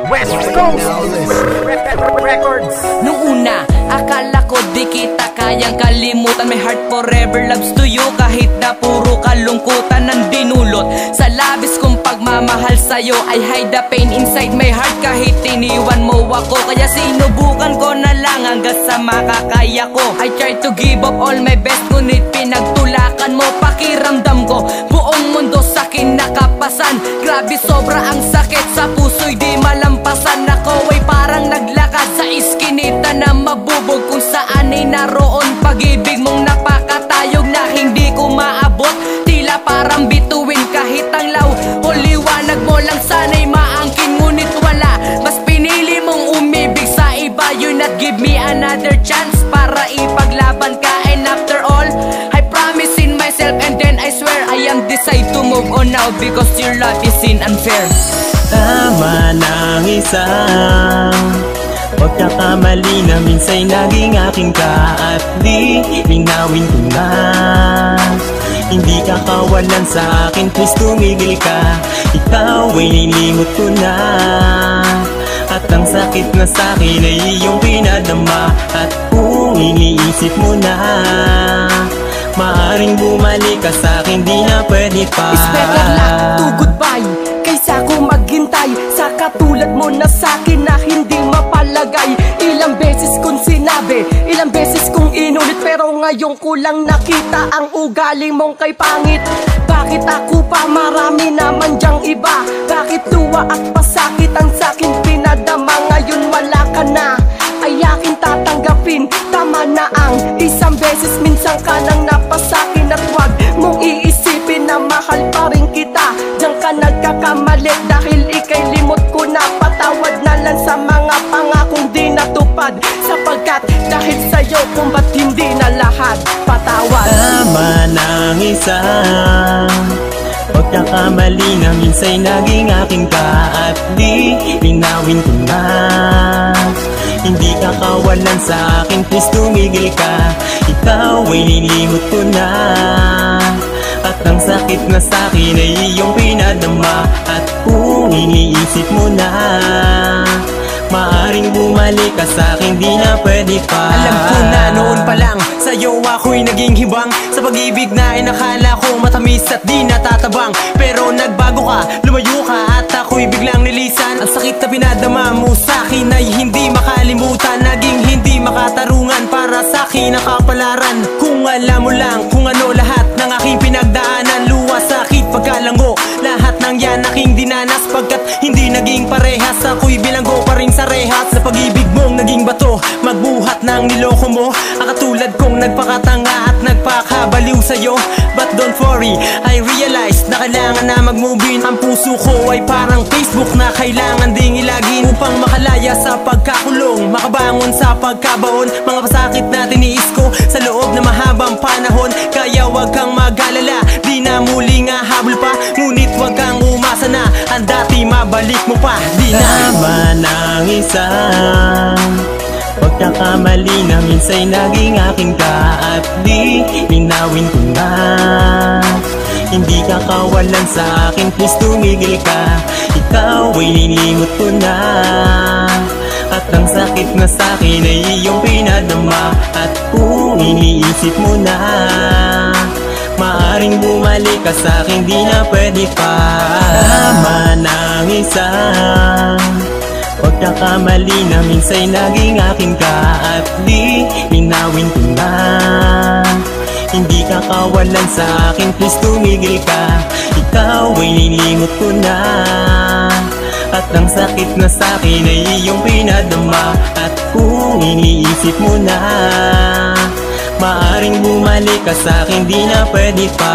West Coast Records. Nung una, akala ko di kita kayang kalimutan. My heart forever loves to you, kahit na puro kalungkutan ang dinulot sa labis kong pagmamahal sa'yo. I hide the pain inside my heart kahit iniwan mo ako. Kaya sinubukan ko na lang hanggang sa makakaya ko. I try to give up all my best, ngunit pinagtulakan mo. Pakiramdam ko buong mundo sa'kin nakapasan. Grabe sobra ang sakit sa puso'y di malampasan. Ako ay parang naglakad sa iskinita na mabubog, kung saan ay naroon pag-ibig mong napakatayog na hindi ko maabot. Tila parang bituin kahit ang law o liwanag mo lang sana'y maangkin, ngunit wala. Mas pinili mong umibig sa iba. You not give me another chance para ipaglaban ka. And after all, I promise in myself and then I swear I am decide to move on now because your love is unfair. Tama ng isang pagkakamali na minsa'y naging aking ka at di linawin ko na. Hindi ka kawalan sa akin, please tumigil ka. Ikaw ay nilimot ko na, at ang sakit na sa'kin ay iyong pinadama. At kung iniisip mo na maaring bumalik ka sa'kin, di na pwede pa. It's better luck to goodbye kaysa ko maghintay sa katulad mo na sa'kin na hindi mapalagay. Ilang beses kong sinabi, ilang beses kong inulit, pero ngayon ko lang nakita ang ugali mong kay pangit. Bakit ako pa? Marami naman dyang iba. Bakit luwa at pasakit ang sa'kin pinadama? Ngayon wala ka na, ay akin tatanggapin. Tama na ang isang beses, minsan ka nang napasakin. At wag mong iisipin na mahal pa rin kita. Diyan ka nagkakamali dahil ikay limot ko na. Patawad na lang sa mga pangakong di natupad, sapagkat dahil sa'yo kung ba't hindi na lahat patawad. Tama ng isang pagkakamali na minsa'y naging aking ka at di linawin ko na. Hindi ka kawalan sa akin, please tumigil ka. Ikaw ay nilimot ko na, at ang sakit na sa'kin ay iyong pinadama. At kung iniisip mo na maaring bumalik ka sa'kin, di na pwede pa. Alam ko na noon pa lang sa'yo ako'y naging hibang. Sa pag-ibig na inakala ko matamis at di natatabang, pero nagbago ka, lumayo ka at ako'y biglang nilisan. Ang sakit na pinadama mo sa'kin ay hindi makalimutan. Naging hindi makatarungan, para sa'kin ang kapalaran. Kung alam mo lang kung ano lahat ng aking pinagdaanan, luwa, sakit, pagkalango, lahat ng yan aking dinanas. Pagkat hindi naging parehas, ako'y bilanggo pa rin sa rehas. Sa pag-ibig mong naging bato, magbuhat ng niloko mo. Ang katulad kong nagpakatanga at nagpakabaliw sa'yo. But don't worry, I realize na kailangan na mag-move in. Ang puso ko ay parang Facebook na kailangan ding ilagin, upang makalaya sa pagkakulong, makabangon sa pagkabaon. Mga pasakit na tiniis ko sa loob na mahabang panahon. Kaya wag kang mag-alala, di na muling hahabol pa. Ngunit wag kang umasa na ang dati mabalik mo pa, di na. Tama ng isang pagkakamali na minsa'y naging aking ka at di linawin ko na. Hindi ka kawalan sa akin, please tumigil ka. Ikaw ay nilimot ko na, at ang sakit na sa'kin ay iyong pinadama. At kung iniisip mo na maaring bumalik ka sa'kin, di na pwede pa. Tama ng isang pagkakamali na minsa'y naging aking ka at di linawin ko na. Hindi ka kawalan sa akin, please tumigil ka. Ikaw ay nilimot ko na, at ang sakit na sa'kin ay iyong pinadama. At kung iniisip mo na maaring bumalik ka sa'kin, di na pwede pa.